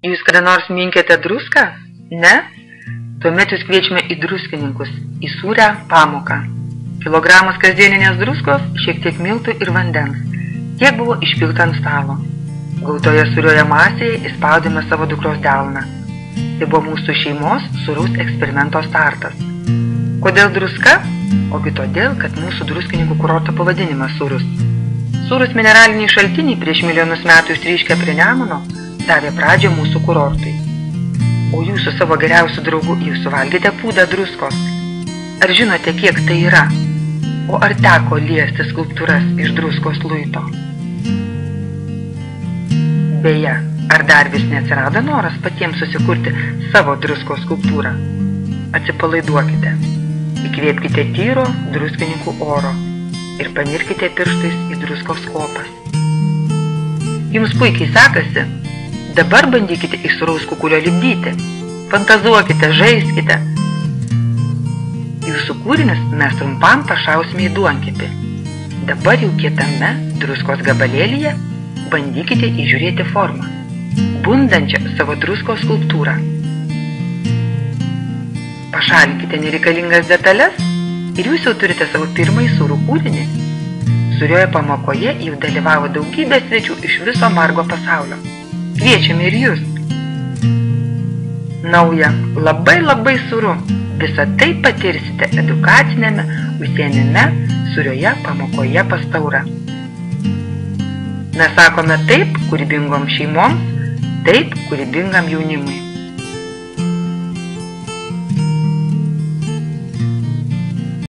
Jūs kada nors minkėte druską? Ne? Tuomet jūs kviečiame į druskininkus, į sūrią pamoką. Kilogramas kasdieninės druskos, šiek tiek miltų ir vandens. Tiek buvo išpilta ant stalo. Gautoje sūrioje masėje įspaudėme savo dukros delną. Tai buvo mūsų šeimos sūraus eksperimento startas. Kodėl druska? Ogi todėl, kad mūsų druskininkų kurorto pavadinimas sūrus. Sūrus mineraliniai šaltiniai prieš milijonus metų išryškę prie Nemuno davė pradžią mūsų kurortui. O jūs su savo geriausiu draugu jūs suvalgėte pūdą druskos. Ar žinote, kiek tai yra? O ar teko liesti skulptūras iš druskos luito? Beje, ar dar vis neatsirado noras patiems susikurti savo druskos skulptūrą? Atsipalaiduokite, įkvėpkite tyro druskininkų oro ir panirkite pirštais į druskos kopas. Jums puikiai sekasi. Dabar bandykite iš sūraus kukulio lipdyti. Fantazuokite, žaiskite. Jūsų kūrinius mes trumpam pašausime į duonkepį. Dabar jau kietame druskos gabalėlyje bandykite įžiūrėti formą, bundančią savo druskos skulptūrą. Pašalinkite nereikalingas detalės ir jūs jau turite savo pirmąjį sūrų kūrinį. Sūrioje pamokoje jau dalyvavo daugybė svečių iš viso margo pasaulio. Kviečiame ir jūs. Nauja, labai sūru. Visą tai patirsite edukacinėme užsiėmime sūrioje pamokoje pas Taurą. Mes sakome taip kūrybingom šeimoms, taip kūrybingam jaunimui.